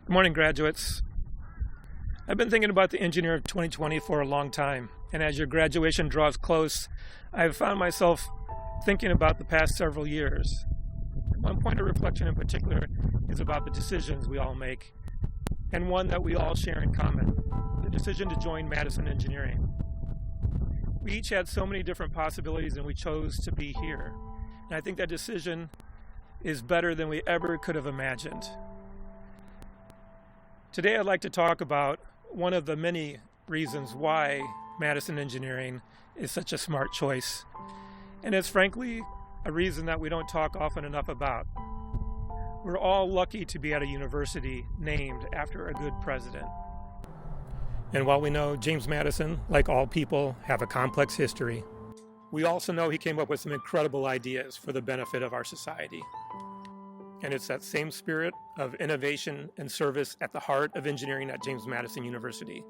Good morning, graduates. I've been thinking about the engineer of 2020 for a long time, and as your graduation draws close, I've found myself thinking about the past several years. One point of reflection in particular is about the decisions we all make, and one that we all share in common, the decision to join Madison Engineering. We each had so many different possibilities, and we chose to be here. And I think that decision is better than we ever could have imagined. Today I'd like to talk about one of the many reasons why Madison Engineering is such a smart choice. And it's frankly a reason that we don't talk often enough about. We're all lucky to be at a university named after a good president. And while we know James Madison, like all people, have a complex history, we also know he came up with some incredible ideas for the benefit of our society. And it's that same spirit of innovation and service at the heart of engineering at James Madison University.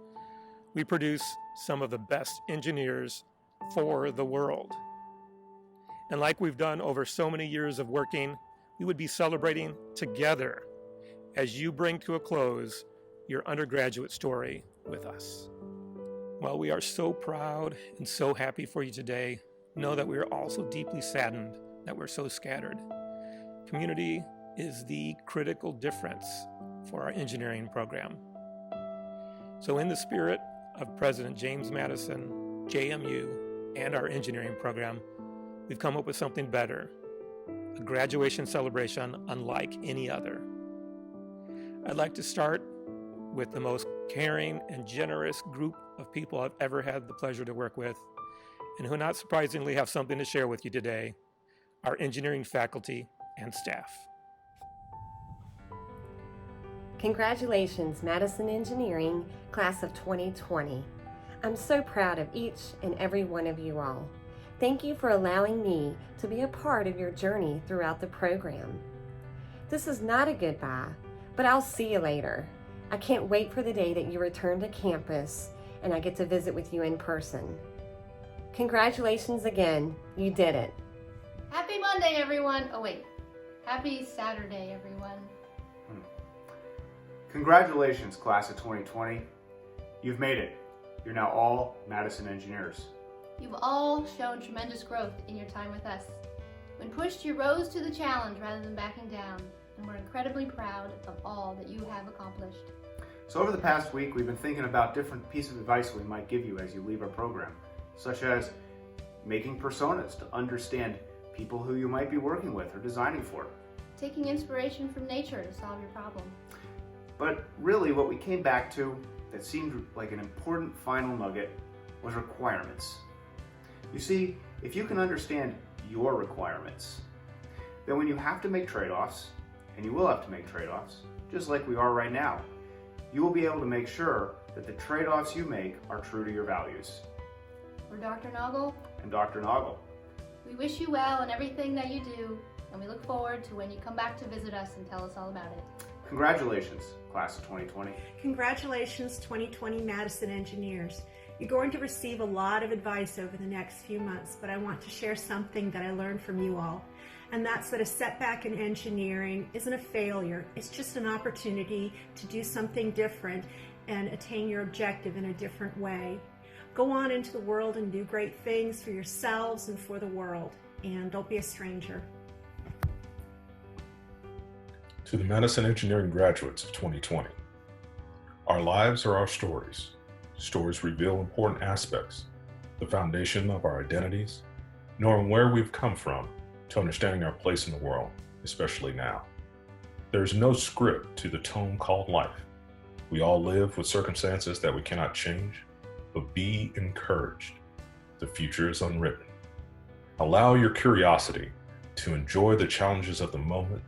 We produce some of the best engineers for the world. And like we've done over so many years of working, we would be celebrating together as you bring to a close your undergraduate story with us. While we are so proud and so happy for you today, know that we are also deeply saddened that we're so scattered. Community is the critical difference for our engineering program. So in the spirit of President James Madison, JMU, and our engineering program, we've come up with something better, a graduation celebration unlike any other. I'd like to start with the most caring and generous group of people I've ever had the pleasure to work with, and who not surprisingly have something to share with you today, our engineering faculty and staff. Congratulations, Madison Engineering, class of 2020. I'm so proud of each and every one of you all. Thank you for allowing me to be a part of your journey throughout the program. This is not a goodbye, but I'll see you later. I can't wait for the day that you return to campus and I get to visit with you in person. Congratulations again, you did it. Happy Monday, everyone. Oh wait, happy Saturday, everyone. Congratulations, class of 2020. You've made it. You're now all Madison engineers. You've all shown tremendous growth in your time with us. When pushed, you rose to the challenge rather than backing down, and we're incredibly proud of all that you have accomplished. So over the past week, we've been thinking about different pieces of advice we might give you as you leave our program, such as making personas to understand people who you might be working with or designing for. Taking inspiration from nature to solve your problem. But really what we came back to that seemed like an important final nugget was requirements. You see, if you can understand your requirements, then when you have to make trade-offs, and you will have to make trade-offs, just like we are right now, you will be able to make sure that the trade-offs you make are true to your values. We're Dr. Noggle and Dr. Noggle. We wish you well in everything that you do, and we look forward to when you come back to visit us and tell us all about it. Congratulations, class of 2020. Congratulations, 2020 Madison engineers. You're going to receive a lot of advice over the next few months, but I want to share something that I learned from you all. And that's that a setback in engineering isn't a failure. It's just an opportunity to do something different and attain your objective in a different way. Go on into the world and do great things for yourselves and for the world. And don't be a stranger. To the Madison Engineering graduates of 2020. Our lives are our stories. Stories reveal important aspects, the foundation of our identities, knowing where we've come from to understanding our place in the world, especially now. There is no script to the tome called life. We all live with circumstances that we cannot change, but be encouraged. The future is unwritten. Allow your curiosity to enjoy the challenges of the moment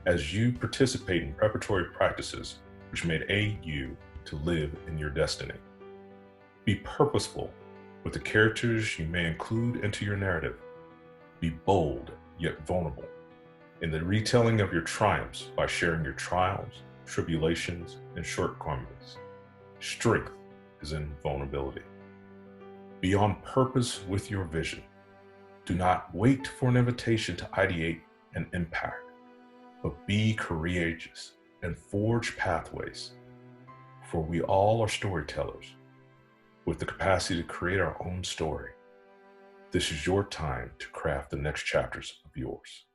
as you participate in preparatory practices which may aid you to live in your destiny. Be purposeful with the characters you may include into your narrative. Be bold yet vulnerable in the retelling of your triumphs by sharing your trials, tribulations, and shortcomings. Strength is in vulnerability. Be on purpose with your vision. Do not wait for an invitation to ideate and impact, but be courageous and forge pathways, for we all are storytellers with the capacity to create our own story. This is your time to craft the next chapters of yours.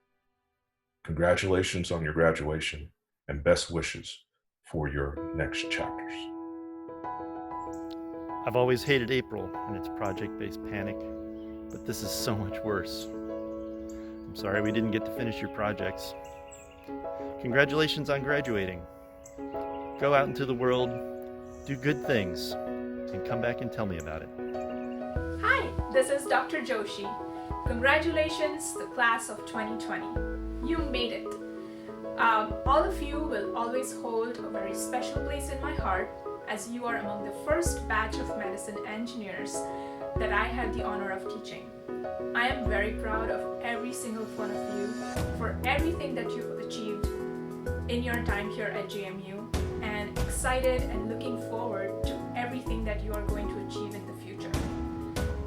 Congratulations on your graduation and best wishes for your next chapters. I've always hated April and its project-based panic, but this is so much worse. I'm sorry we didn't get to finish your projects. Congratulations on graduating. Go out into the world, do good things, and come back and tell me about it. Hi, this is Dr. Joshi. Congratulations, the class of 2020. You made it. All of you will always hold a very special place in my heart, as you are among the first batch of medicine engineers that I had the honor of teaching. I am very proud of every single one of you for everything that you've achieved in your time here at JMU, and excited and looking forward to everything that you are going to achieve in the future.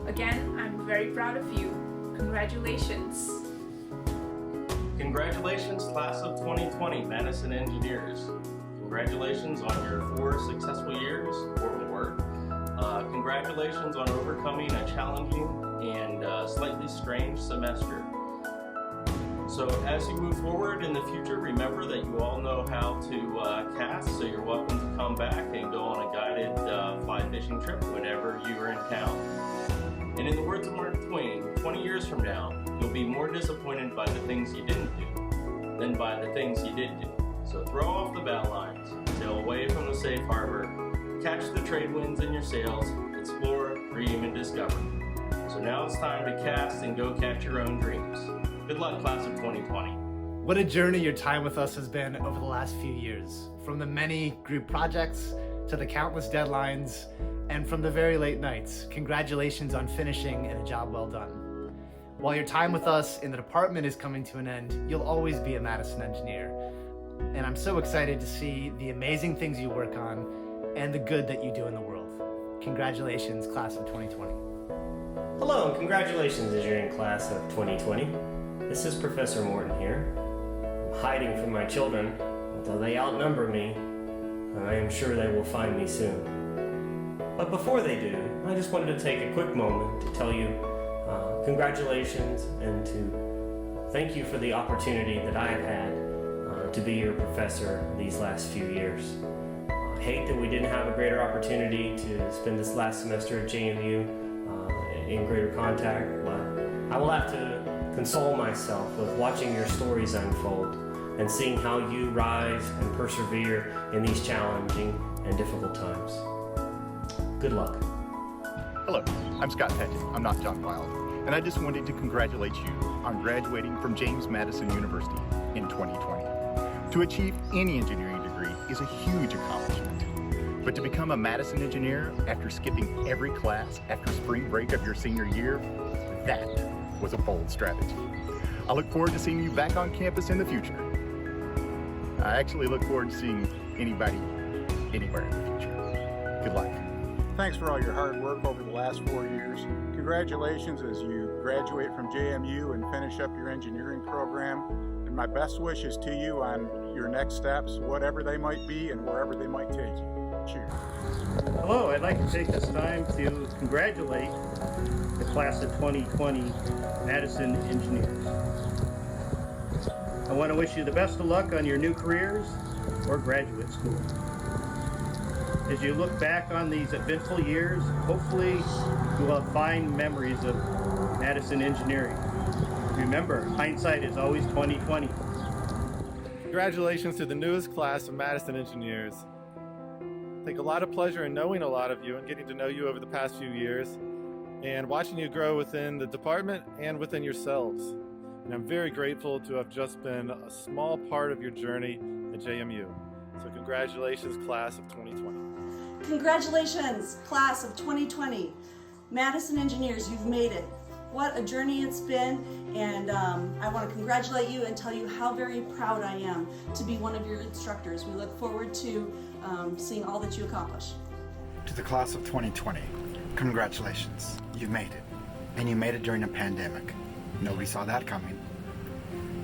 Again, I'm very proud of you. Congratulations. Congratulations, class of 2020 Madison engineers. Congratulations on your 4 successful years or more. Congratulations on overcoming a challenging and slightly strange semester. So as you move forward in the future, remember that you all know how to cast, so you're welcome to come back and go on a guided fly fishing trip whenever you are in town. And in the words of Mark Twain, 20 years from now, you'll be more disappointed by the things you didn't do than by the things you did do. So throw off the bow lines, sail away from the safe harbor, catch the trade winds in your sails, explore, dream, and discover. So now it's time to cast and go catch your own dreams. Good luck, class of 2020. What a journey your time with us has been over the last few years. From the many group projects to the countless deadlines and from the very late nights. Congratulations on finishing and a job well done. While your time with us in the department is coming to an end, you'll always be a Madison engineer. And I'm so excited to see the amazing things you work on and the good that you do in the world. Congratulations, class of 2020. Hello, and congratulations engineering class of 2020. This is Professor Morton here. I'm hiding from my children, although they outnumber me, and I am sure they will find me soon. But before they do, I just wanted to take a quick moment to tell you congratulations and to thank you for the opportunity that I have had to be your professor these last few years. I hate that we didn't have a greater opportunity to spend this last semester at JMU in greater contact, but I will have to console myself with watching your stories unfold and seeing how you rise and persevere in these challenging and difficult times. Good luck. Hello, I'm Scott Pettit. I'm not John Wild, and I just wanted to congratulate you on graduating from James Madison University in 2020. To achieve any engineering degree is a huge accomplishment. But to become a Madison engineer after skipping every class after spring break of your senior year, that was a bold strategy. I look forward to seeing you back on campus in the future. I actually look forward to seeing anybody, anywhere in the future. Good luck. Thanks for all your hard work over the last 4 years. Congratulations as you graduate from JMU and finish up your engineering program. And my best wishes to you on your next steps, whatever they might be and wherever they might take you. Cheers. Hello, I'd like to take this time to congratulate the class of 2020 Madison engineers. I want to wish you the best of luck on your new careers or graduate school. As you look back on these eventful years, hopefully you will have fine memories of Madison engineering. Remember, hindsight is always 20/20. Congratulations to the newest class of Madison engineers. I take a lot of pleasure in knowing a lot of you and getting to know you over the past few years and watching you grow within the department and within yourselves. And I'm very grateful to have just been a small part of your journey at JMU. So congratulations, class of 2020. Congratulations, class of 2020. Madison engineers, you've made it. What a journey it's been, and I want to congratulate you and tell you how very proud I am to be one of your instructors. We look forward to seeing all that you accomplish. To the class of 2020, congratulations. You've made it, and you made it during a pandemic. Nobody saw that coming.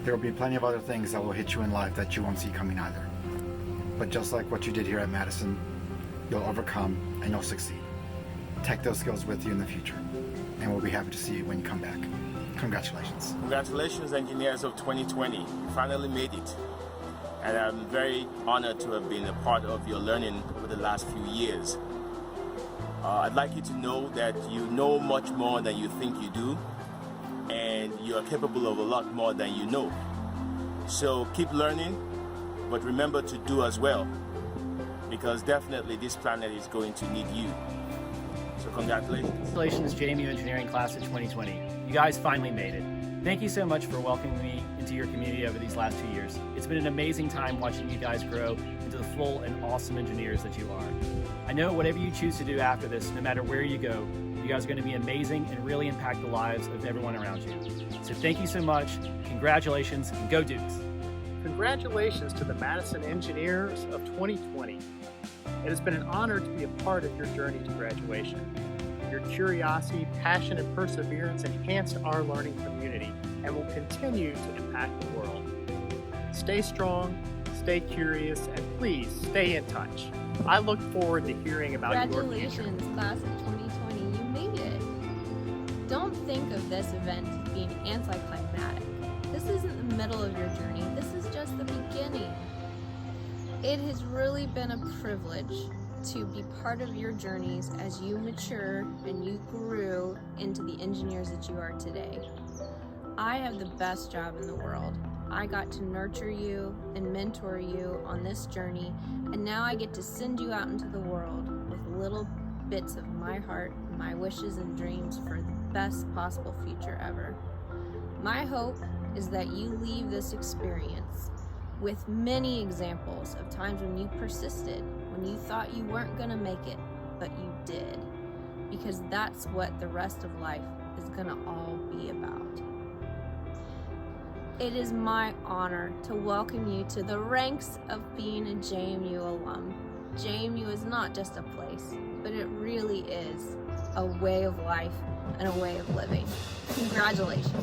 There will be plenty of other things that will hit you in life that you won't see coming either. But just like what you did here at Madison, you'll overcome and you'll succeed. Take those skills with you in the future, and we'll be happy to see you when you come back. Congratulations. Congratulations, engineers of 2020. You finally made it. And I'm very honored to have been a part of your learning over the last few years. I'd like you to know that you know much more than you think you do, and you are capable of a lot more than you know. So keep learning, but remember to do as well, because definitely this planet is going to need you. So congratulations. Congratulations, JMU Engineering Class of 2020. You guys finally made it. Thank you so much for welcoming me into your community over these last 2 years. It's been an amazing time watching you guys grow into the full and awesome engineers that you are. I know whatever you choose to do after this, no matter where you go, you guys are going to be amazing and really impact the lives of everyone around you. So thank you so much, congratulations, and go Dukes. Congratulations to the Madison Engineers of 2020. It has been an honor to be a part of your journey to graduation. Your curiosity, passion, and perseverance enhanced our learning community and will continue to impact the world. Stay strong, stay curious, and please stay in touch. I look forward to hearing about your future. Congratulations, class of 2020. You made it. Don't think of this event as being anticlimactic. This isn't the middle of your journey. This is just the beginning. It has really been a privilege to be part of your journeys as you mature and you grew into the engineers that you are today. I have the best job in the world. I got to nurture you and mentor you on this journey, and now I get to send you out into the world with little bits of my heart, my wishes and dreams for the best possible future ever. My hope is that you leave this experience with many examples of times when you persisted, when you thought you weren't going to make it, but you did. Because that's what the rest of life is going to all be about. It is my honor to welcome you to the ranks of being a JMU alum. JMU is not just a place, but it really is a way of life and a way of living. Congratulations.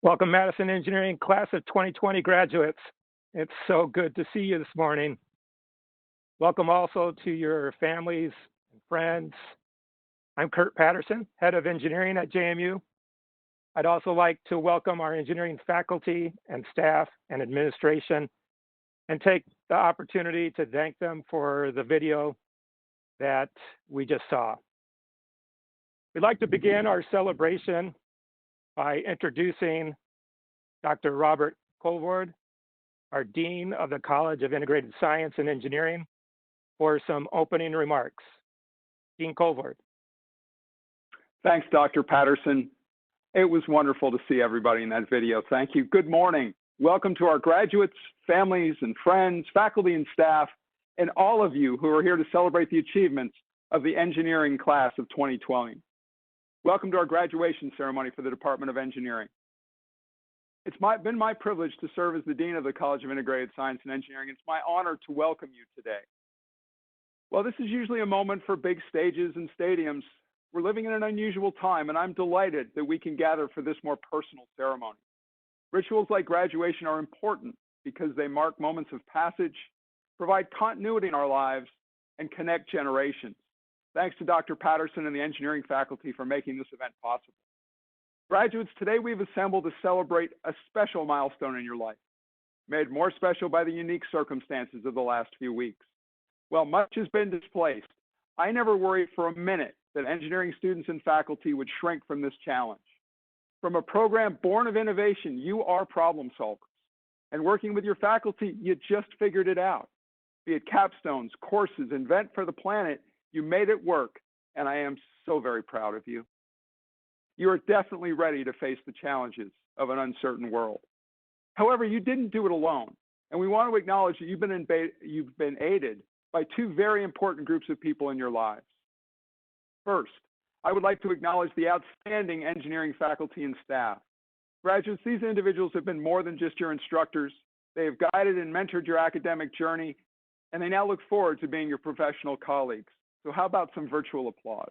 Welcome, Madison Engineering Class of 2020 graduates. It's so good to see you this morning. Welcome also to your families and friends. I'm Kurt Patterson, Head of Engineering at JMU. I'd also like to welcome our engineering faculty and staff and administration and take the opportunity to thank them for the video that we just saw. We'd like to begin our celebration by introducing Dr. Robert Colvard, our Dean of the College of Integrated Science and Engineering, for some opening remarks. Dean Colvard. Thanks, Dr. Patterson. It was wonderful to see everybody in that video. Thank you. Good morning. Welcome to our graduates, families and friends, faculty and staff, and all of you who are here to celebrate the achievements of the engineering class of 2020. Welcome to our graduation ceremony for the Department of Engineering. It's been my privilege to serve as the Dean of the College of Integrated Science and Engineering. It's my honor to welcome you today. While this is usually a moment for big stages and stadiums, we're living in an unusual time, and I'm delighted that we can gather for this more personal ceremony. Rituals like graduation are important because they mark moments of passage, provide continuity in our lives, and connect generations. Thanks to Dr. Patterson and the engineering faculty for making this event possible. Graduates, today we've assembled to celebrate a special milestone in your life, made more special by the unique circumstances of the last few weeks. While much has been displaced, I never worried for a minute that engineering students and faculty would shrink from this challenge. From a program born of innovation, you are problem solvers. And working with your faculty, you just figured it out. Be it capstones, courses, Invent for the Planet, you made it work, and I am so very proud of you. You are definitely ready to face the challenges of an uncertain world. However, you didn't do it alone, and we want to acknowledge that you've been aided by two very important groups of people in your lives. First, I would like to acknowledge the outstanding engineering faculty and staff. Graduates, these individuals have been more than just your instructors. They have guided and mentored your academic journey, and they now look forward to being your professional colleagues. So how about some virtual applause?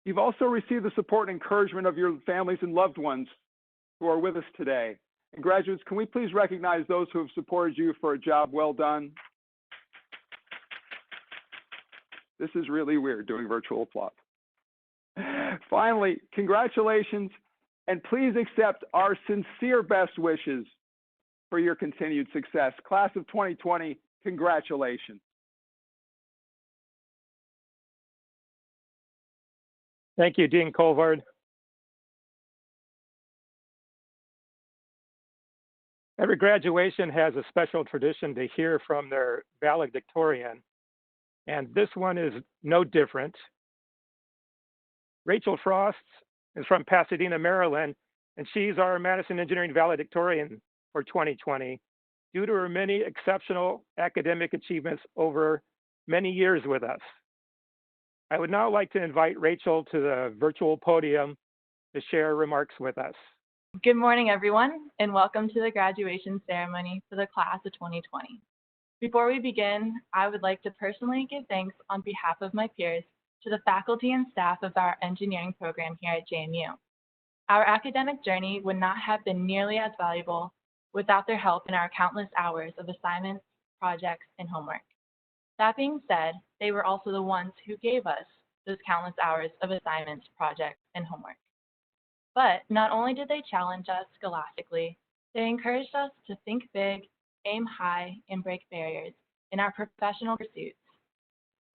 You've also received the support and encouragement of your families and loved ones who are with us today. And graduates, can we please recognize those who have supported you for a job well done? This is really weird doing virtual applause. Finally, congratulations, and please accept our sincere best wishes for your continued success. Class of 2020, congratulations. Thank you, Dean Colvard. Every graduation has a special tradition to hear from their valedictorian, and this one is no different. Rachael Frost is from Pasadena, Maryland, and she's our Madison Engineering valedictorian for 2020 due to her many exceptional academic achievements over many years with us. I would now like to invite Rachael to the virtual podium to share remarks with us. Good morning, everyone, and welcome to the graduation ceremony for the class of 2020. Before we begin, I would like to personally give thanks on behalf of my peers to the faculty and staff of our engineering program here at JMU. Our academic journey would not have been nearly as valuable without their help in our countless hours of assignments, projects, and homework. That being said, they were also the ones who gave us those countless hours of assignments, projects, and homework. But not only did they challenge us scholastically, they encouraged us to think big, aim high, and break barriers in our professional pursuits.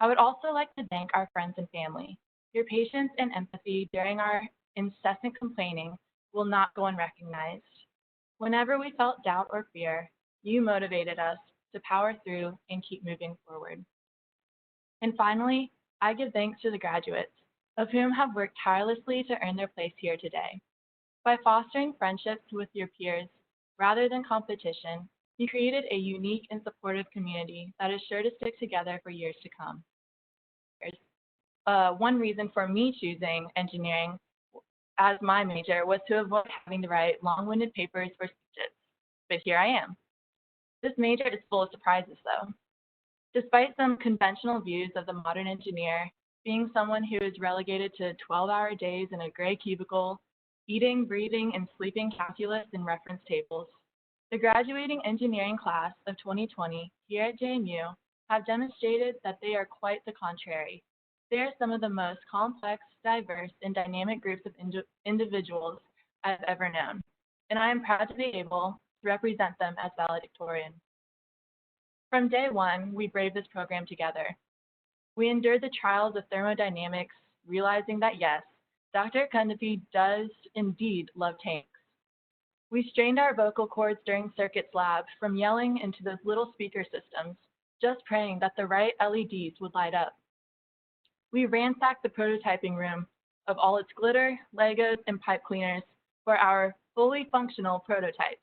I would also like to thank our friends and family. Your patience and empathy during our incessant complaining will not go unrecognized. Whenever we felt doubt or fear, you motivated us to power through and keep moving forward. And finally, I give thanks to the graduates, of whom have worked tirelessly to earn their place here today. By fostering friendships with your peers rather than competition, you created a unique and supportive community that is sure to stick together for years to come. One reason for me choosing engineering as my major was to avoid having to write long-winded papers or speeches, but here I am. This major is full of surprises, though. Despite some conventional views of the modern engineer, being someone who is relegated to 12-hour days in a gray cubicle, eating, breathing, and sleeping calculus and reference tables, the graduating engineering class of 2020 here at JMU have demonstrated that they are quite the contrary. They are some of the most complex, diverse, and dynamic groups of individuals I've ever known, and I am proud to be able to represent them as valedictorian. From day one, we braved this program together. We endured the trials of thermodynamics, realizing that yes, Dr. Kundapi does indeed love tanks. We strained our vocal cords during circuits lab from yelling into those little speaker systems, just praying that the right LEDs would light up. We ransacked the prototyping room of all its glitter, Legos, and pipe cleaners for our fully functional prototypes.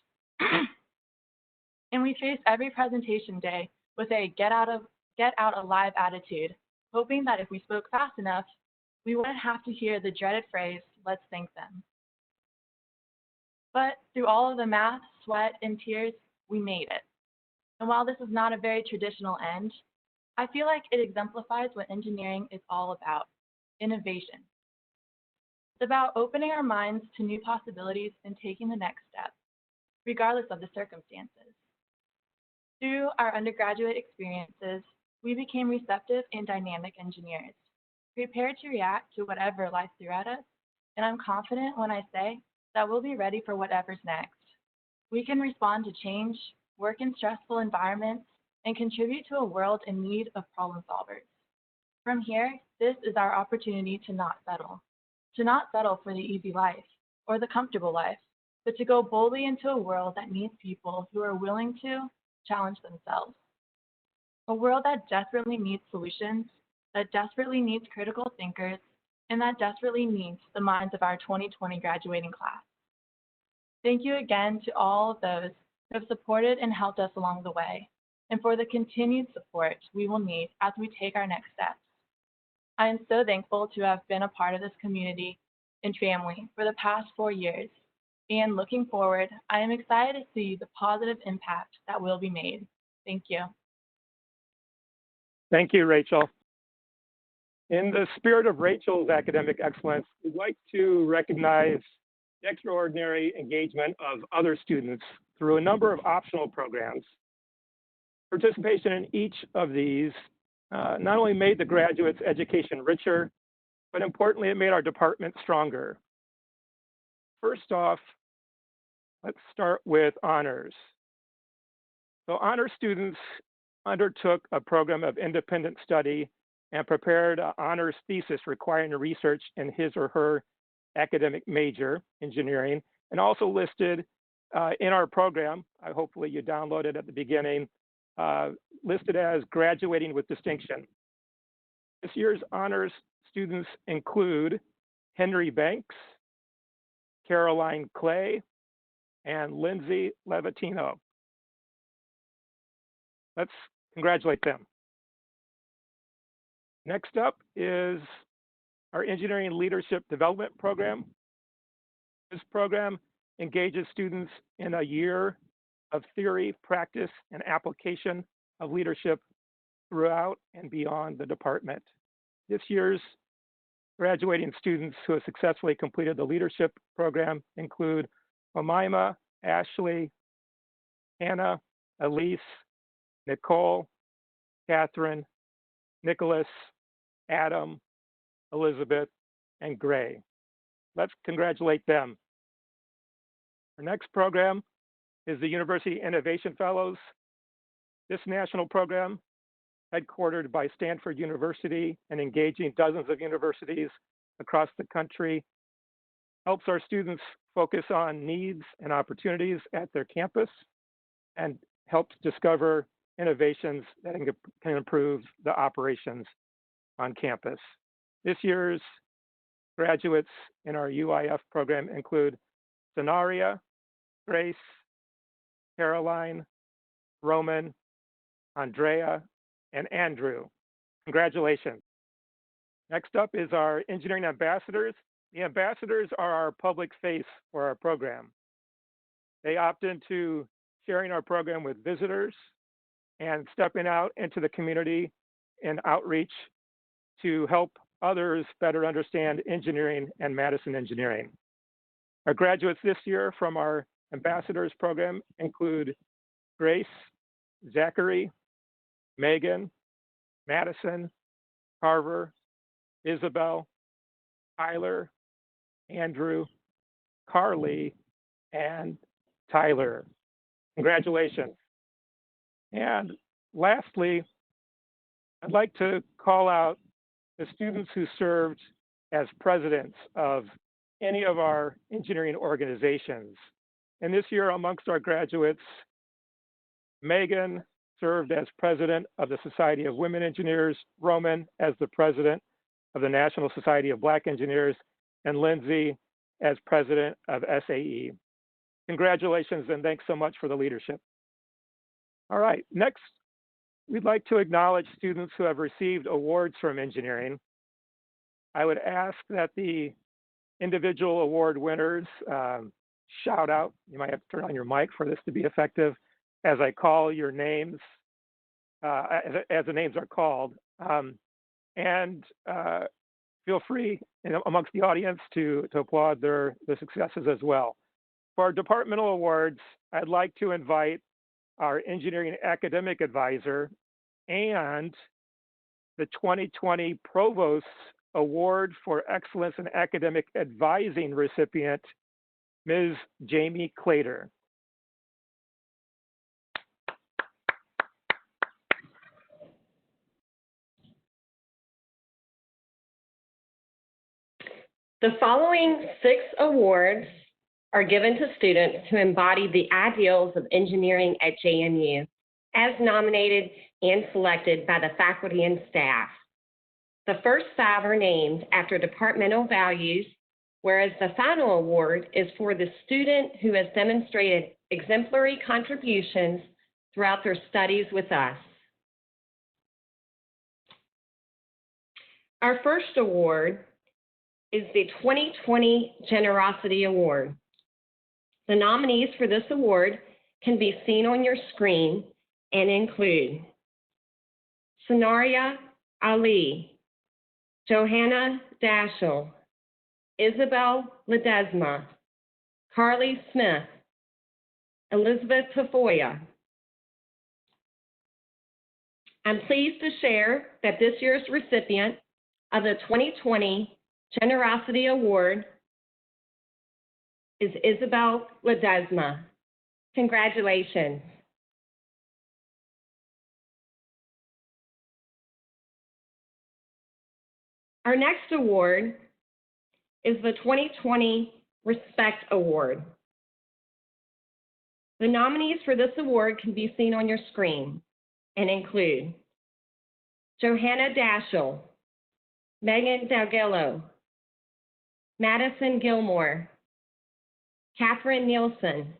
And we faced every presentation day with a get out alive attitude, hoping that if we spoke fast enough, we wouldn't have to hear the dreaded phrase, let's thank them. But through all of the math, sweat, and tears, we made it. And while this is not a very traditional end, I feel like it exemplifies what engineering is all about, innovation. It's about opening our minds to new possibilities and taking the next step, regardless of the circumstances. Through our undergraduate experiences, we became receptive and dynamic engineers, prepared to react to whatever life threw at us, and I'm confident when I say that we'll be ready for whatever's next. We can respond to change, work in stressful environments, and contribute to a world in need of problem solvers. From here, this is our opportunity to not settle for the easy life or the comfortable life, but to go boldly into a world that needs people who are willing to challenge themselves. A world that desperately needs solutions, that desperately needs critical thinkers, and that desperately needs the minds of our 2020 graduating class. Thank you again to all of those who have supported and helped us along the way, and for the continued support we will need as we take our next steps. I am so thankful to have been a part of this community and family for the past 4 years, and looking forward, I am excited to see the positive impact that will be made. Thank you. Thank you, Rachel. In the spirit of Rachel's academic excellence, we'd like to recognize the extraordinary engagement of other students through a number of optional programs. Participation in each of these not only made the graduates' education richer, but importantly, it made our department stronger. First off, let's start with honors. So honor students undertook a program of independent study and prepared an honors thesis requiring research in his or her academic major, engineering, and also listed in our program, hopefully you downloaded at the beginning, listed as graduating with distinction. This year's honors students include Henry Banks, Caroline Clay, and Lindsay Levatino. Let's congratulate them. Next up is our Engineering Leadership Development Program. This program engages students in a year of theory, practice, and application of leadership throughout and beyond the department. This year's graduating students who have successfully completed the leadership program include Omaima, Ashley, Hannah, Elise, Nicole, Catherine, Nicholas, Adam, Elizabeth, and Gray. Let's congratulate them. Our next program is the University Innovation Fellows. This national program, headquartered by Stanford University and engaging dozens of universities across the country, helps our students focus on needs and opportunities at their campus and helps discover innovations that can improve the operations on campus. This year's graduates in our UIF program include Zenaria, Grace, Caroline, Roman, Andrea, and Andrew. Congratulations. Next up is our engineering ambassadors. The ambassadors are our public face for our program. They opt into sharing our program with visitors and stepping out into the community in outreach to help others better understand engineering and Madison engineering. Our graduates this year from our ambassadors program include Grace, Zachary, Megan, Madison, Carver, Isabel, Tyler, Andrew, Carly, and Tyler. Congratulations. And lastly, I'd like to call out the students who served as presidents of any of our engineering organizations. And this year amongst our graduates, Megan served as president of the Society of Women Engineers, Roman as the president of the National Society of Black Engineers, and Lindsay as president of SAE. Congratulations and thanks so much for the leadership. All right, next, we'd like to acknowledge students who have received awards from engineering. I would ask that the individual award winners shout out. You might have to turn on your mic for this to be effective as I call your names, as the names are called. And feel free amongst the audience to applaud their successes as well. For our departmental awards, I'd like to invite our engineering academic advisor and the 2020 Provost's Award for Excellence in Academic Advising recipient, Ms. Jamie Clater. The following 6 awards are given to students who embody the ideals of engineering at JMU, as nominated and selected by the faculty and staff. The first 5 are named after departmental values, whereas the final award is for the student who has demonstrated exemplary contributions throughout their studies with us. Our first award is the 2020 Generosity Award. The nominees for this award can be seen on your screen and include Sonaria Ali, Johanna Daschel, Isabel Ledesma, Carly Smith, Elizabeth Tafoya. I'm pleased to share that this year's recipient of the 2020 Generosity Award is Isabel Ledesma. Congratulations. Our next award is the 2020 Respect Award. The nominees for this award can be seen on your screen and include Johanna Daschel, Megan Dowgiallo, Madison Gilmore, Catherine Nielsen,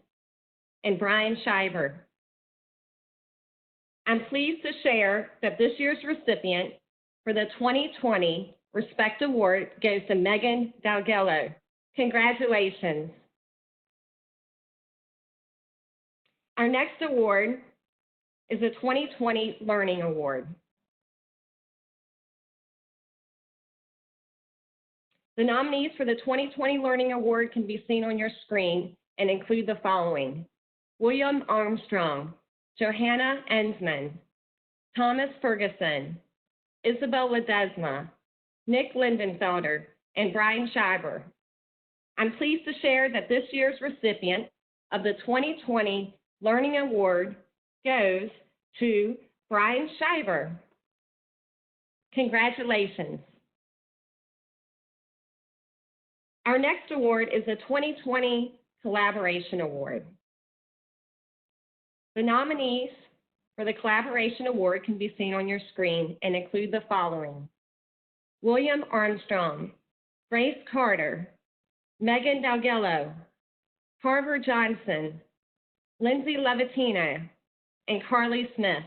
and Brian Schieber. I'm pleased to share that this year's recipient for the 2020 Respect Award goes to Megan Dowgiallo. Congratulations. Our next award is the 2020 Learning Award. The nominees for the 2020 Learning Award can be seen on your screen and include the following: William Armstrong, Johanna Ensman, Thomas Ferguson, Isabel Ledesma, Nick Lindenfelder, and Brian Schieber. I'm pleased to share that this year's recipient of the 2020 Learning Award goes to Brian Schieber. Congratulations. Our next award is the 2020 Collaboration Award. The nominees for the Collaboration Award can be seen on your screen and include the following: William Armstrong, Grace Carter, Megan Dowgiallo, Carver Johnson, Lindsay Levatino, and Carly Smith.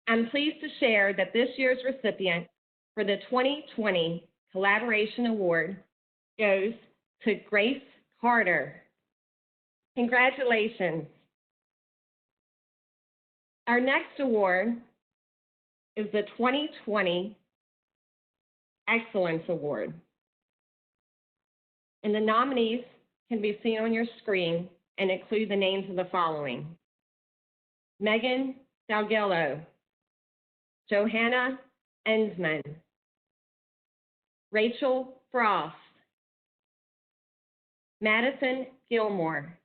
I'm pleased to share that this year's recipient for the 2020 Collaboration Award goes to Grace Carter. Congratulations. Our next award is the 2020 Excellence Award. And the nominees can be seen on your screen and include the names of the following: Megan Dowgiallo, Johanna Ensman, Rachael Frost, Madison Gilmore,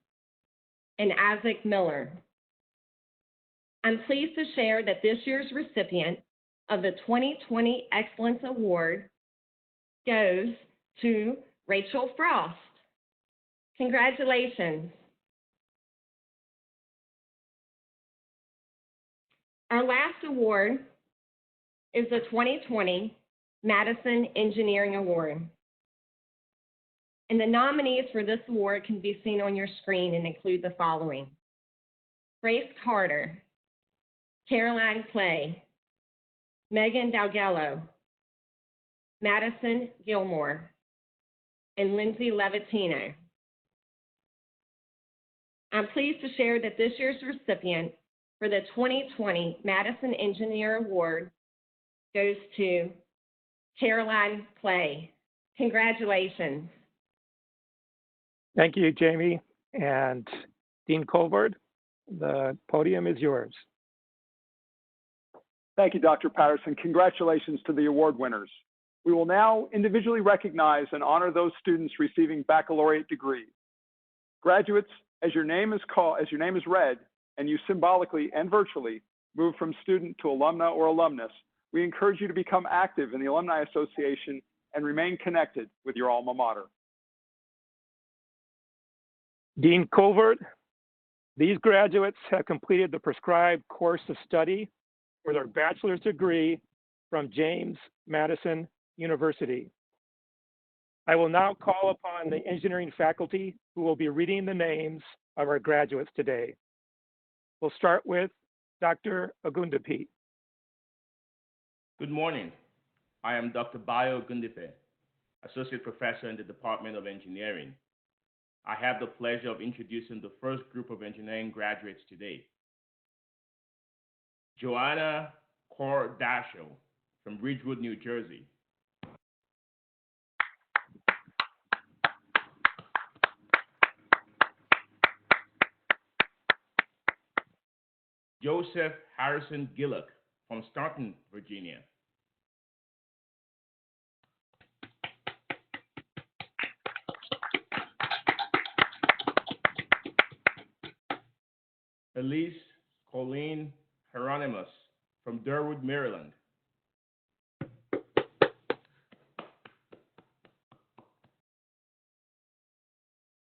and Isaac Miller. I'm pleased to share that this year's recipient of the 2020 Excellence Award goes to Rachael Frost. Congratulations. Our last award is the 2020 Madison Engineering Award. And the nominees for this award can be seen on your screen and include the following: Grace Carter, Caroline Clay, Megan Dowgiallo, Madison Gilmore, and Lindsay Levatino. I'm pleased to share that this year's recipient for the 2020 Madison Engineer Award goes to Caroline Clay. Congratulations. Thank you, Jamie. And Dean Colbert, the podium is yours. Thank you, Dr. Patterson. Congratulations to the award winners. We will now individually recognize and honor those students receiving baccalaureate degrees. Graduates, as your name is read, and you symbolically and virtually move from student to alumna or alumnus, we encourage you to become active in the Alumni Association and remain connected with your alma mater. Dean Colbert, these graduates have completed the prescribed course of study for their bachelor's degree from James Madison University. I will now call upon the engineering faculty who will be reading the names of our graduates today. We'll start with Dr. Ogundipe. Good morning. I am Dr. Bayo Ogundipe, Associate Professor in the Department of Engineering. I have the pleasure of introducing the first group of engineering graduates today. Joanna Cordasho from Ridgewood, New Jersey. Joseph Harrison Gillock from Staunton, Virginia. Elise Colleen Hieronymus from Durwood, Maryland.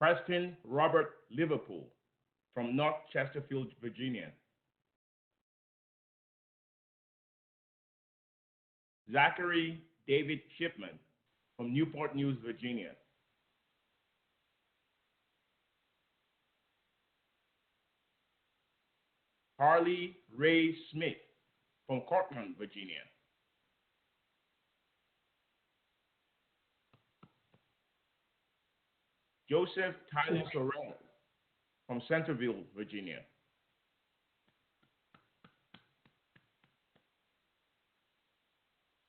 Preston Robert Liverpool from North Chesterfield, Virginia. Zachary David Shipman from Newport News, Virginia. Harley Ray Smith from Cortland, Virginia. Joseph Tyler Sorrell from Centerville, Virginia.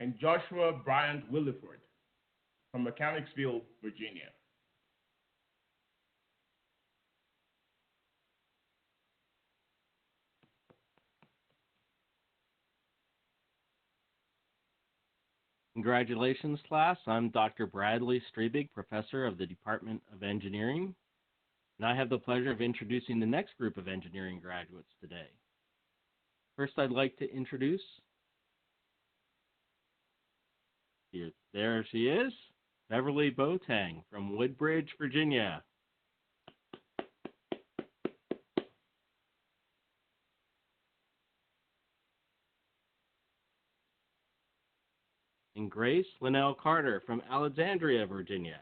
And Joshua Bryant Williford from Mechanicsville, Virginia. Congratulations, class. I'm Dr. Bradley Strebig, Professor of the Department of Engineering, and I have the pleasure of introducing the next group of engineering graduates today. First, I'd like to introduce, there she is, Beverly Boateng from Woodbridge, Virginia. And Grace Linnell Carter from Alexandria, Virginia.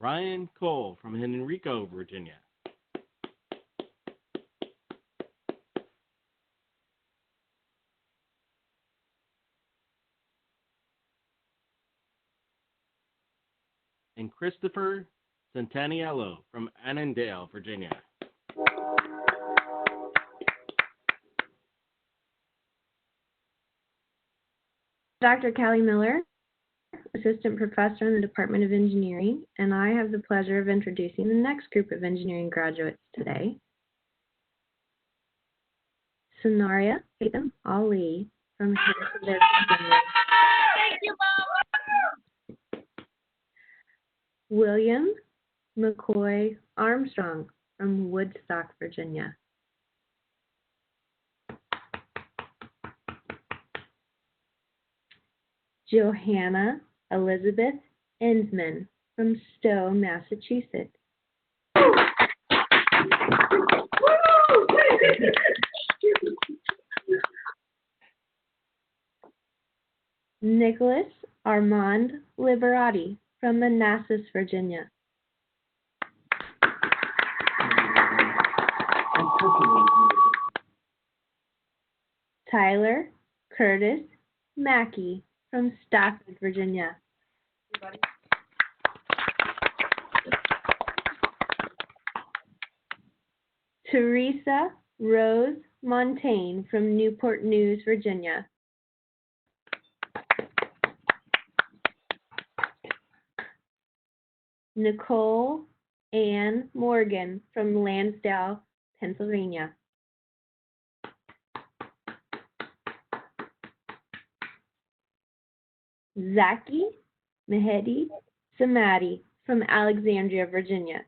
Ryan Cole from Henrico, Virginia. And Christopher Centaniello from Annandale, Virginia. Dr. Callie Miller, Assistant Professor in the Department of Engineering, and I have the pleasure of introducing the next group of engineering graduates today. Sonaria Tatum Ali from Harrisonburg, Virginia. Thank you, Mom. William McCoy Armstrong from Woodstock, Virginia. Johanna Elizabeth Ensman from Stowe, Massachusetts. Nicholas Armand Liberati from Manassas, Virginia. Tyler Curtis Mackey from Stafford, Virginia. Theresa Rose Montane from Newport News, Virginia. Nicole Ann Morgan from Lansdale, Pennsylvania. Zaki Mehedi Samadi from Alexandria, Virginia.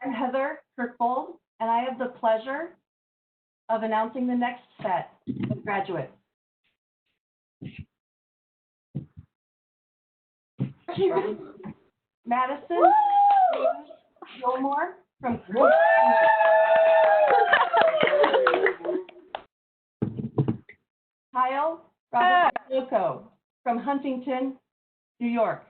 I'm Heather Kirkbold, and I have the pleasure of announcing the next set of graduates. Madison Gilmore from Kyle Robert from Huntington, New York.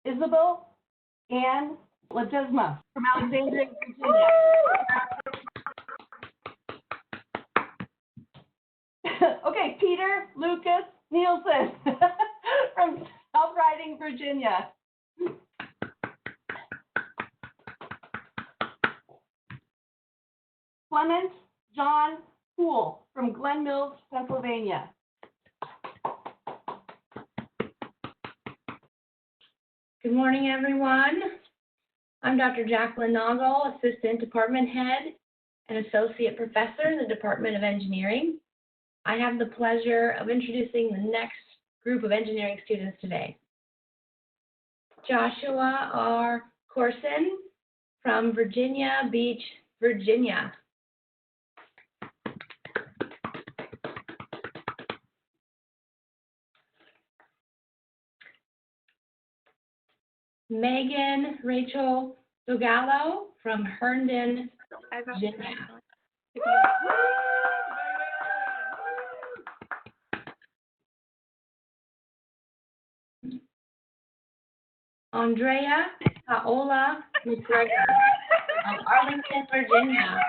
Isabel Ledesma from Alexandria, Virginia. Okay, Peter Lucas Nielsen from South Riding, Virginia. Clement John Poole from Glen Mills, Pennsylvania. Good morning, everyone. I'm Dr. Jacqueline Noggle, Assistant Department Head and Associate Professor in the Department of Engineering. I have the pleasure of introducing the next group of engineering students today. Joshua R. Corson from Virginia Beach, Virginia. Megan Rachael Dowgiallo from Herndon, Virginia. Andrea Paola McGregor of Arlington, Virginia.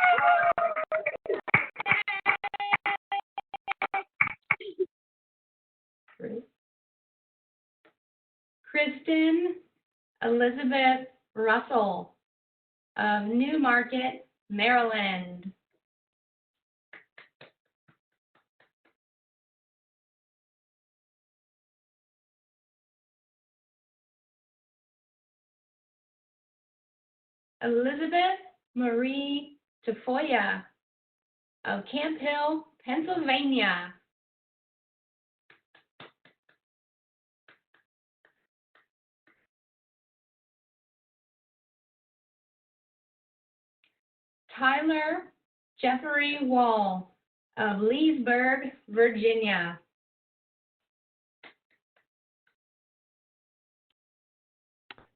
Kristen Elizabeth Russell of Newmarket, Maryland. Elizabeth Marie Tafoya of Camp Hill, Pennsylvania. Tyler Jeffrey Wall of Leesburg, Virginia.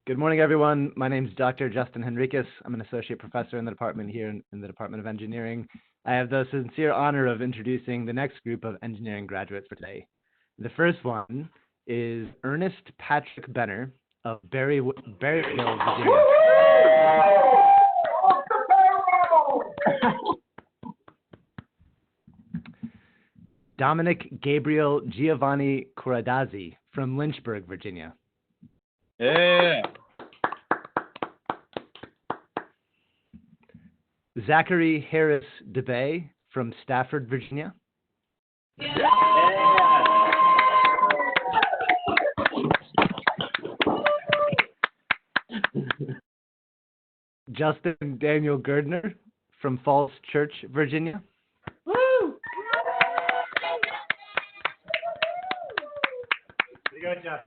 Good morning, everyone. My name is Dr. Justin Henriquez. I'm an associate professor in the department here in the Department of Engineering. I have the sincere honor of introducing the next group of engineering graduates for today. The first one is Ernest Patrick Benner of Berryville, Virginia. Dominic Gabriel Giovanni Corradazzi from Lynchburg, Virginia. Yeah. Zachary Harris DeBay from Stafford, Virginia. Yeah. Justin Daniel Gerdner from Falls Church, Virginia. Woo! There you go, Justin.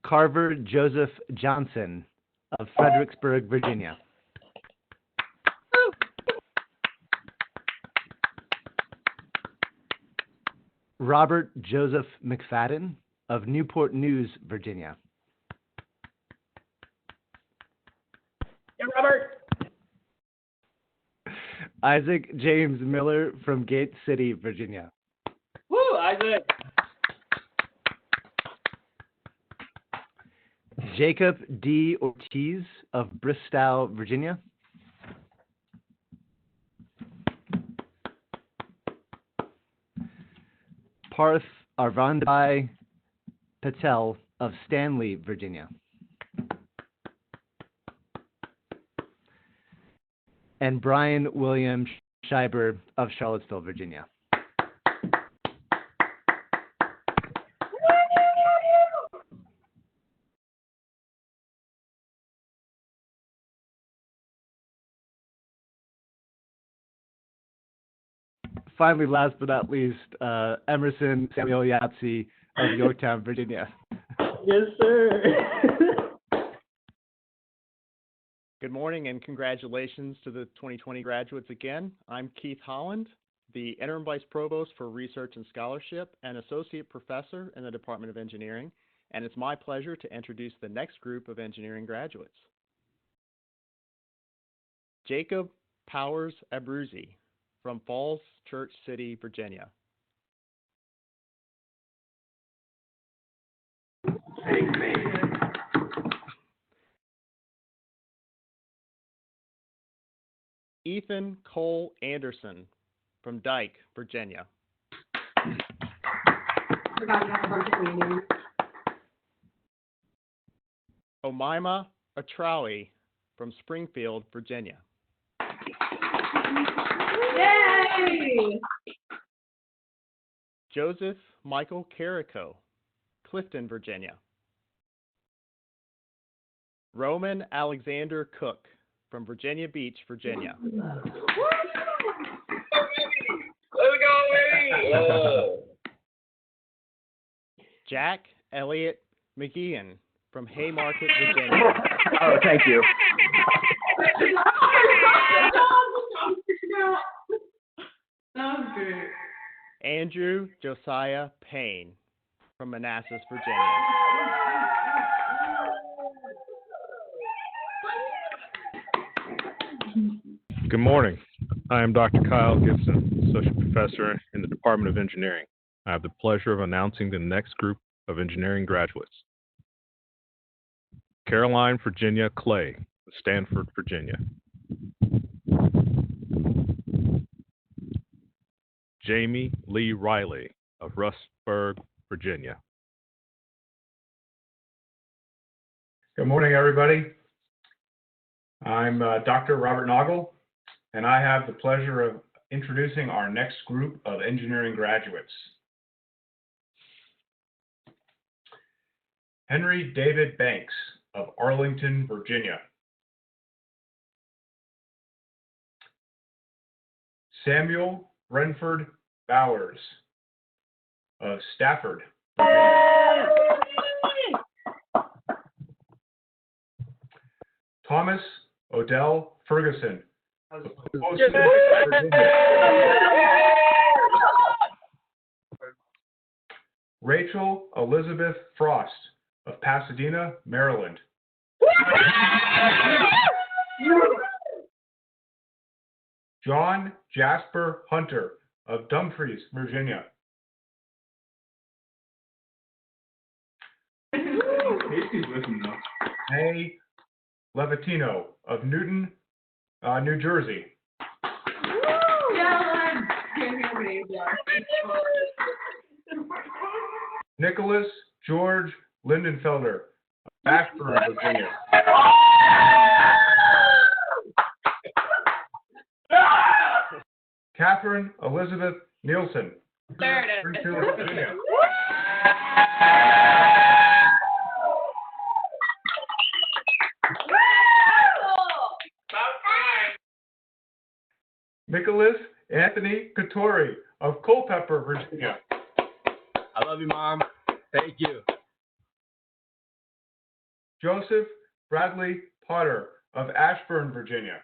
Carver Joseph Johnson of Fredericksburg, Virginia. Robert Joseph McFadden of Newport News, Virginia. Yeah, Robert. Isaac James Miller from Gate City, Virginia. Isaac. Jacob D. Ortiz of Bristow, Virginia. Parth Arvindbhai Patel of Stanley, Virginia. And Brian William Schieber of Charlottesville, Virginia. Finally, last but not least, Emerson Samuel Youtsey of Yorktown, Virginia. Yes, sir. Good morning and congratulations to the 2020 graduates again. I'm Keith Holland, the Interim Vice Provost for Research and Scholarship and Associate Professor in the Department of Engineering, and it's my pleasure to introduce the next group of engineering graduates. Jacob Powers Abruzzi from Falls Church City, Virginia. Ethan Cole Anderson from Dyke, Virginia. Omima Atrawi from Springfield, Virginia. Yay! Joseph Michael Carrico, Clifton, Virginia. Roman Alexander Cook from Virginia Beach, Virginia. Let's go, Jack Elliott McGeehan from Haymarket, Virginia. Oh, thank you. That was great. Andrew Josiah Payne from Manassas, Virginia. Good morning. I am Dr. Kyle Gibson, Associate Professor in the Department of Engineering. I have the pleasure of announcing the next group of engineering graduates. Caroline Virginia Clay, of Stanford, Virginia. Jamie Lee Riley of Rustburg, Virginia. Good morning, everybody. I'm Dr. Robert Noggle, and I have the pleasure of introducing our next group of engineering graduates. Henry David Banks of Arlington, Virginia. Samuel Renford Bowers of Stafford, Virginia. Thomas Odell Ferguson of Virginia. Rachael Elizabeth Frost of Pasadena, Maryland. John Jasper Hunter of Dumfries, Virginia. May Levatino of Newton, New Jersey. Nicholas George Lindenfelder of Ashburn, Virginia. Catherine Elizabeth Nielsen, Springfield, Virginia. Nicholas Anthony Cattori of Culpeper, Virginia. I love you, Mom. Thank you. Joseph Bradley Potter of Ashburn, Virginia.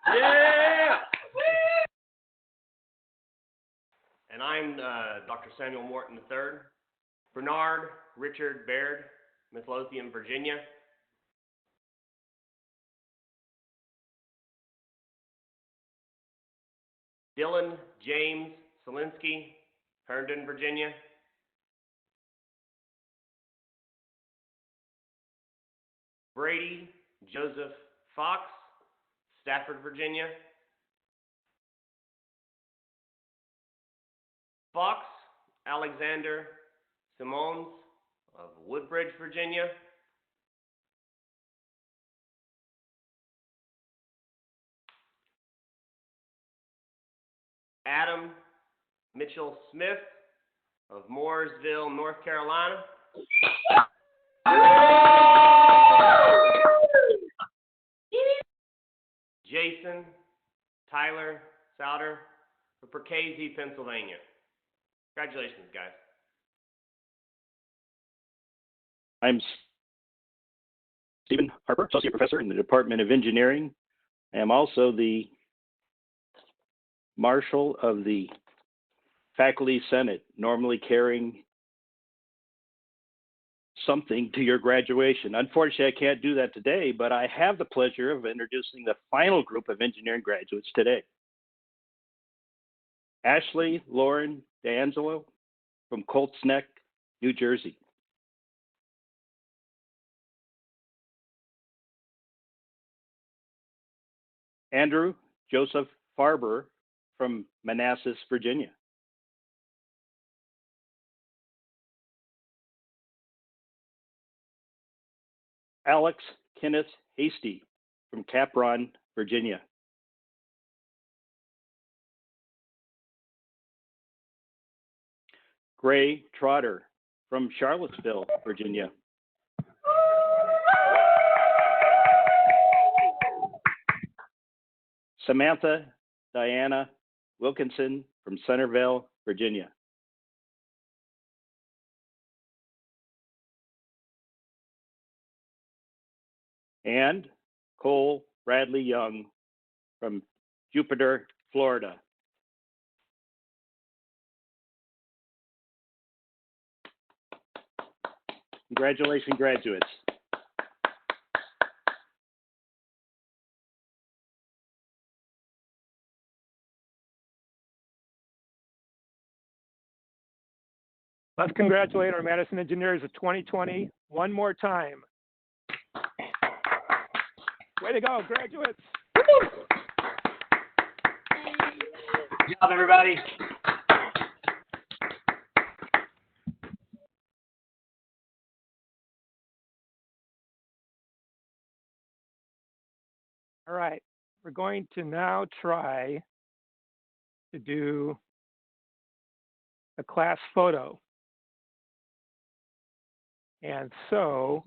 Yeah! And I'm Dr. Samuel Morton III. Bernard Richard Baird, Midlothian, Virginia. Dylan James Solinsky, Herndon, Virginia. Brady Joseph Fox, Stafford, Virginia. Fox Alexander Simons of Woodbridge, Virginia. Adam Mitchell Smith of Mooresville, North Carolina. Jason Tyler Souter of Perkasie, Pennsylvania. Congratulations, guys. I'm Stephen Harper, Associate Professor in the Department of Engineering. I am also the Marshal of the Faculty Senate, normally carrying something to your graduation. Unfortunately, I can't do that today, but I have the pleasure of introducing the final group of engineering graduates today. Ashley Lauren D'Angelo from Colts Neck, New Jersey. Andrew Joseph Farber from Manassas, Virginia. Alex Kenneth Hasty from Capron, Virginia. Gray Trotter from Charlottesville, Virginia. Samantha Diana Wilkinson from Centerville, Virginia. And Cole Bradley Young from Jupiter, Florida. Congratulations, graduates. Let's congratulate our Madison engineers of 2020 one more time. Way to go, graduates. Good job, everybody. All right, we're going to now try to do a class photo. And so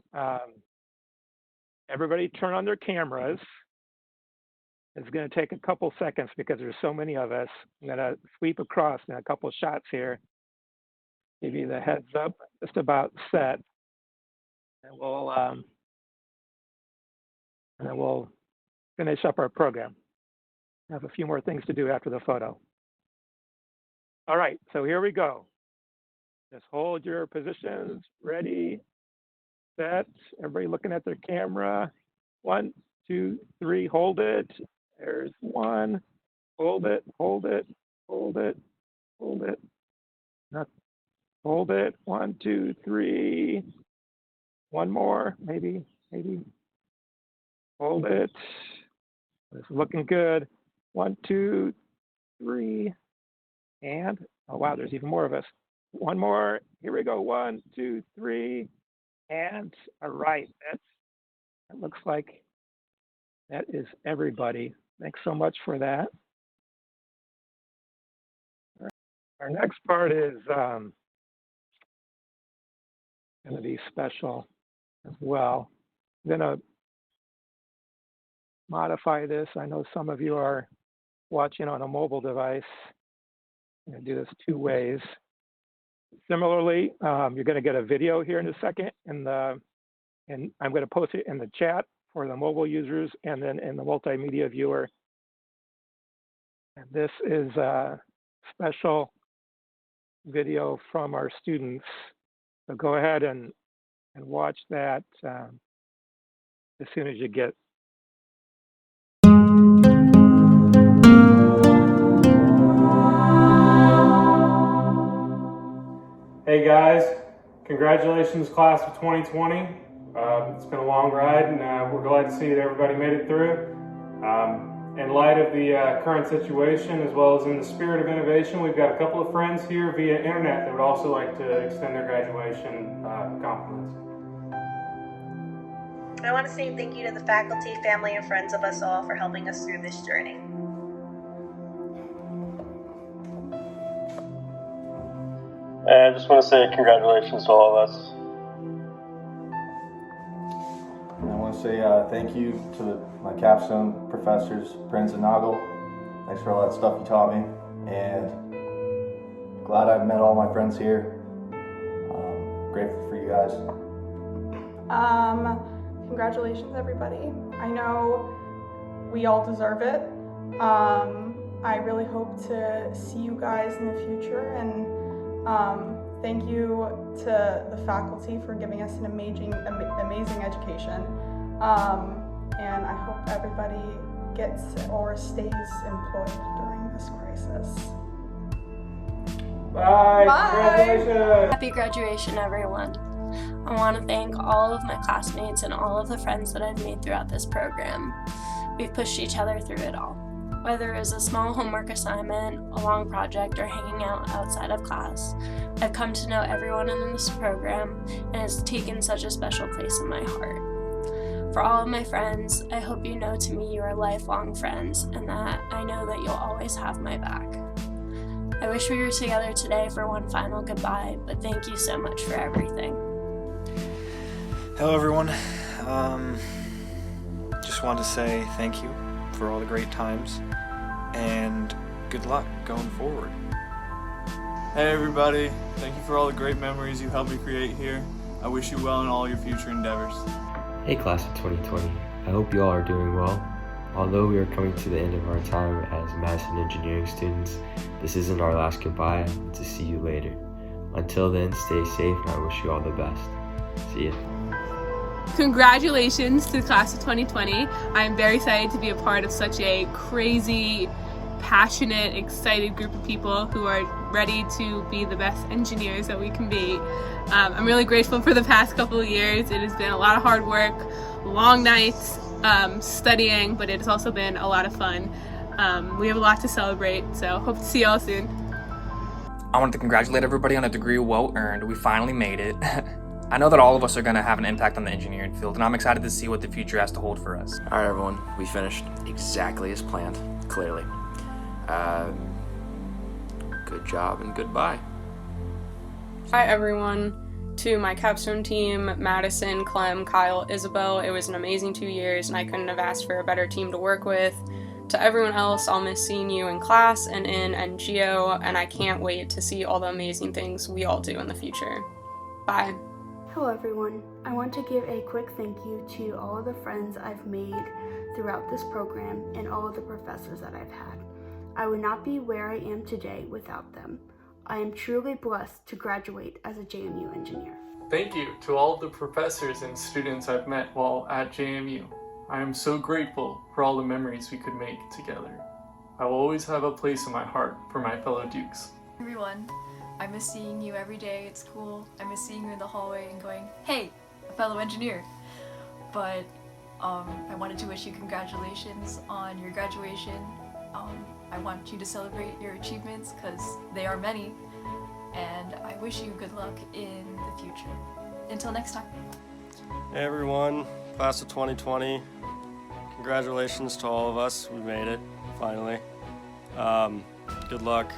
everybody turn on their cameras. It's going to take a couple seconds because there's so many of us. I'm going to sweep across in a couple shots here. Give you the heads up, just about set. And then we'll finish up our program. I have a few more things to do after the photo. All right, so here we go. Just hold your positions, ready, set. Everybody looking at their camera. 1, 2, 3, hold it. There's one. Hold it, hold it, hold it, hold it. Hold it. 1, 2, 3. One more, maybe. Hold it. It's looking good. 1, 2, 3. And, oh wow, there's even more of us. One more. Here we go. 1, 2, 3. And, all right. That looks like that is everybody. Thanks so much for that. Our next part is going to be special as well. I'm going to modify this. I know some of you are watching on a mobile device. I'm going to do this 2 ways. Similarly, you're going to get a video here in a second, and I'm going to post it in the chat for the mobile users and then in the multimedia viewer. And this is a special video from our students. So go ahead and watch that as soon as you get. guys, congratulations class of 2020. It's been a long ride, and we're glad to see that everybody made it through. In light of the current situation, as well as in the spirit of innovation, we've got a couple of friends here via internet that would also like to extend their graduation compliments. I want to say thank you to the faculty, family, and friends of us all for helping us through this journey. And I just want to say congratulations to all of us. And I want to say thank you to my capstone professors, Prince and Noggle. Thanks for all that stuff you taught me. And glad I've met all my friends here. Grateful for you guys. Congratulations, everybody. I know we all deserve it. I really hope to see you guys in the future, and thank you to the faculty for giving us an amazing education. And I hope everybody gets or stays employed during this crisis. Bye. Congratulations. Happy graduation, everyone. I want to thank all of my classmates and all of the friends that I've made throughout this program. We've pushed each other through it all. Whether it was a small homework assignment, a long project, or hanging out outside of class, I've come to know everyone in this program, and it's taken such a special place in my heart. For all of my friends, I hope you know to me you are lifelong friends, and that I know that you'll always have my back. I wish we were together today for one final goodbye, but thank you so much for everything. Hello everyone. Just wanted to say thank you for all the great times and good luck going forward. Hey everybody, thank you for all the great memories you helped me create here. I wish you well in all your future endeavors. Hey class of 2020, I hope you all are doing well. Although we are coming to the end of our time as Madison engineering students, this isn't our last goodbye. To see you later. Until then, stay safe and I wish you all the best. See ya. Congratulations to the class of 2020. I'm very excited to be a part of such a crazy, passionate, excited group of people who are ready to be the best engineers that we can be. I'm really grateful for the past couple of years. It has been a lot of hard work, long nights, studying, but it has also been a lot of fun. We have a lot to celebrate, so hope to see y'all soon. I wanted to congratulate everybody on a degree well earned. We finally made it. I know that all of us are going to have an impact on the engineering field, and I'm excited to see what the future has to hold for us. All right, everyone, we finished exactly as planned, clearly. Good job and goodbye. Hi, everyone. To my capstone team, Madison, Clem, Kyle, Isabel, it was an amazing 2 years, and I couldn't have asked for a better team to work with. To everyone else, I'll miss seeing you in class and in NGO, and I can't wait to see all the amazing things we all do in the future. Bye. Hello everyone. I want to give a quick thank you to all of the friends I've made throughout this program and all of the professors that I've had. I would not be where I am today without them. I am truly blessed to graduate as a JMU engineer. Thank you to all of the professors and students I've met while at JMU. I am so grateful for all the memories we could make together. I will always have a place in my heart for my fellow Dukes. Everyone, I miss seeing you every day at school. I miss seeing you in the hallway and going, hey, a fellow engineer. But I wanted to wish you congratulations on your graduation. I want you to celebrate your achievements because they are many, and I wish you good luck in the future. Until next time. Hey everyone, class of 2020. Congratulations to all of us. We made it, finally. Good luck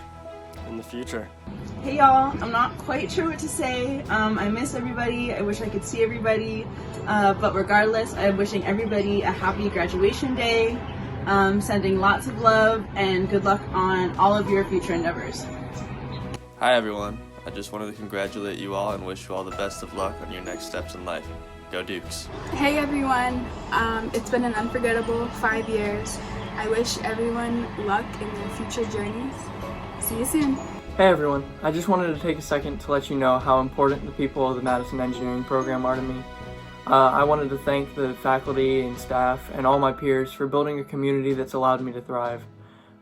in the future. Hey y'all, I'm not quite sure what to say. I miss everybody. I wish I could see everybody. But regardless, I'm wishing everybody a happy graduation day. Sending lots of love and good luck on all of your future endeavors. Hi everyone. I just wanted to congratulate you all and wish you all the best of luck on your next steps in life. Go Dukes. Hey everyone. It's been an unforgettable 5 years. I wish everyone luck in their future journeys. See you soon. Hey everyone. I just wanted to take a second to let you know how important the people of the Madison Engineering program are to me. I wanted to thank the faculty and staff and all my peers for building a community that's allowed me to thrive.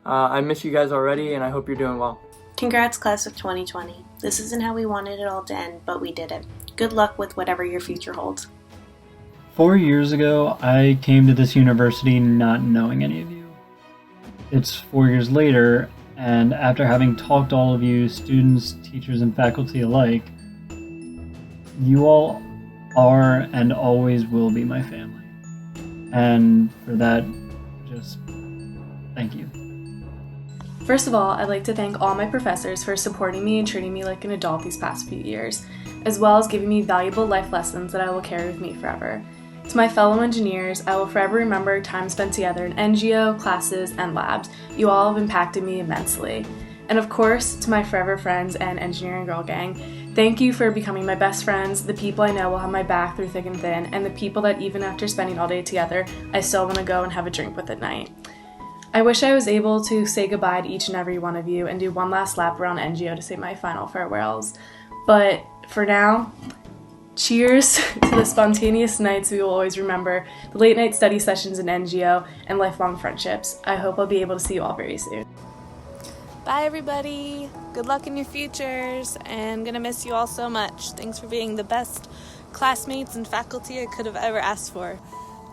I miss you guys already and I hope you're doing well. Congrats, class of 2020. This isn't how we wanted it all to end, but we did it. Good luck with whatever your future holds. 4 years ago, I came to this university not knowing any of you. It's 4 years later, and after having talked to all of you, students, teachers, and faculty alike, you all are and always will be my family. And for that, just thank you. First of all, I'd like to thank all my professors for supporting me and treating me like an adult these past few years, as well as giving me valuable life lessons that I will carry with me forever. To my fellow engineers, I will forever remember time spent together in NGO, classes, and labs. You all have impacted me immensely. And of course, to my forever friends and engineering girl gang, thank you for becoming my best friends, the people I know will have my back through thick and thin, and the people that even after spending all day together, I still want to go and have a drink with at night. I wish I was able to say goodbye to each and every one of you and do one last lap around NGO to say my final farewells. But for now, cheers to the spontaneous nights we will always remember, the late night study sessions in NGO, and lifelong friendships. I hope I'll be able to see you all very soon. Bye everybody. Good luck in your futures, and gonna miss you all so much. Thanks for being the best classmates and faculty I could have ever asked for.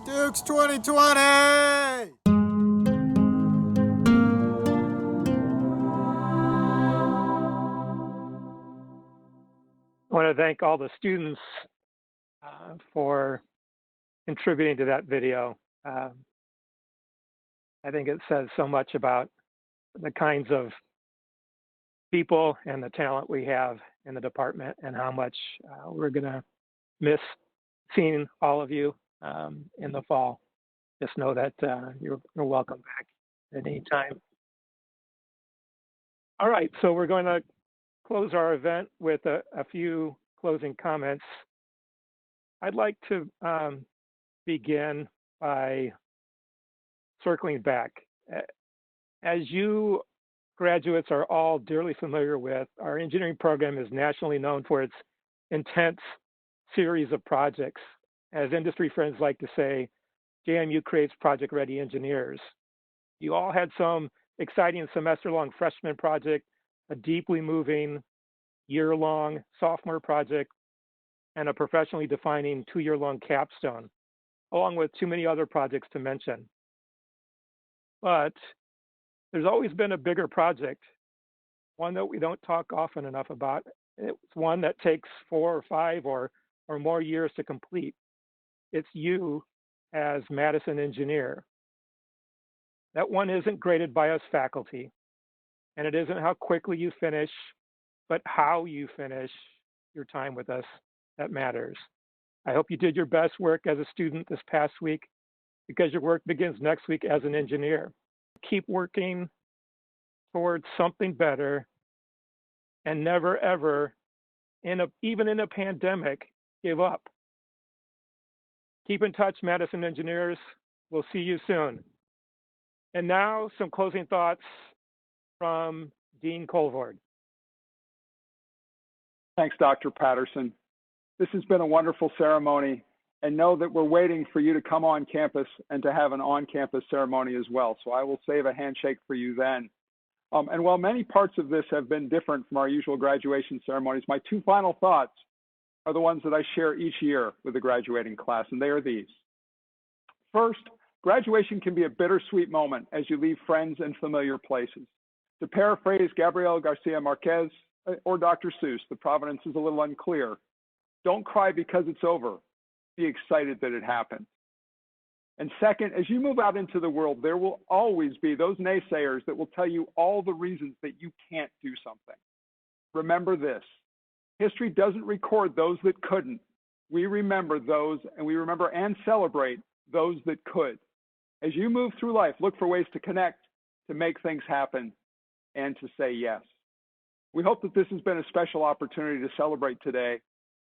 Dukes 2020! I want to thank all the students for contributing to that video. I think it says so much about the kinds of people and the talent we have in the department and how much we're going to miss seeing all of you in the fall. Just know that you're welcome back at any time. All right, so we're going to close our event with a few closing comments. I'd like to begin by circling back. As you graduates are all dearly familiar with, our engineering program is nationally known for its intense series of projects. As industry friends like to say, JMU creates project-ready engineers. You all had some exciting semester-long freshman project, a deeply moving year-long sophomore project, and a professionally defining 2-year-long capstone, along with too many other projects to mention. But there's always been a bigger project, one that we don't talk often enough about. It's one that takes 4 or 5 or more years to complete. It's you as Madison engineer. That one isn't graded by us faculty, and it isn't how quickly you finish, but how you finish your time with us that matters. I hope you did your best work as a student this past week, because your work begins next week as an engineer. Keep working towards something better, and never ever, even in a pandemic, give up. Keep in touch, Madison engineers. We'll see you soon. And now, some closing thoughts from Dean Colvord. Thanks, Dr. Patterson. This has been a wonderful ceremony, and know that we're waiting for you to come on campus and to have an on-campus ceremony as well. So I will save a handshake for you then. And while many parts of this have been different from our usual graduation ceremonies, my 2 final thoughts are the ones that I share each year with the graduating class, and they are these. First, graduation can be a bittersweet moment as you leave friends and familiar places. To paraphrase Gabriel Garcia Marquez or Dr. Seuss, the provenance is a little unclear. Don't cry because it's over. Be excited that it happened. And second, as you move out into the world, there will always be those naysayers that will tell you all the reasons that you can't do something. Remember this: history doesn't record those that couldn't. We remember those, and we remember and celebrate those that could. As you move through life, look for ways to connect, to make things happen, and to say yes. We hope that this has been a special opportunity to celebrate today.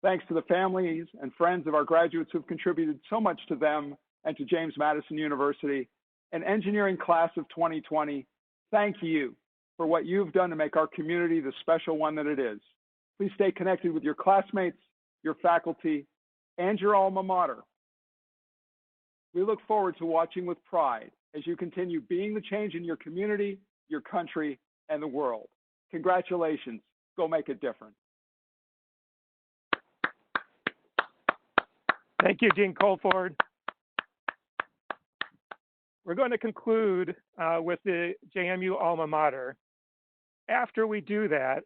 Thanks to the families and friends of our graduates who have contributed so much to them and to James Madison University and engineering class of 2020. Thank you for what you've done to make our community the special one that it is. Please stay connected with your classmates, your faculty, and your alma mater. We look forward to watching with pride as you continue being the change in your community, your country, and the world. Congratulations. Go make a difference. Thank you, Dean Colford. We're going to conclude with the JMU alma mater. After we do that,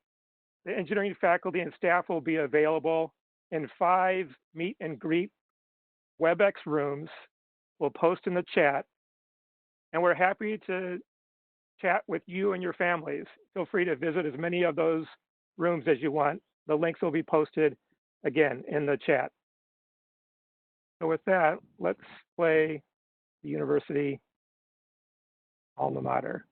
the engineering faculty and staff will be available in 5 meet and greet WebEx rooms. We'll post in the chat, and we're happy to chat with you and your families. Feel free to visit as many of those rooms as you want. The links will be posted again in the chat. So with that, let's play the university alma mater.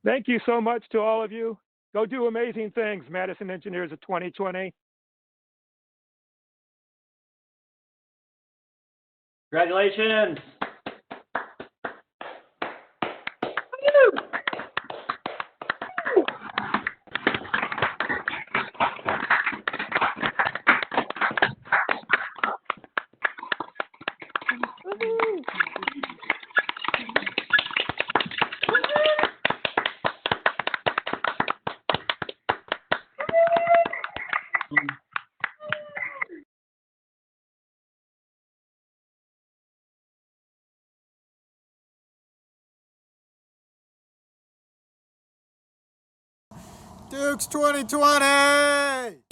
Thank you so much to all of you. Go do amazing things, Madison Engineers of 2020. Congratulations. Dukes 2020!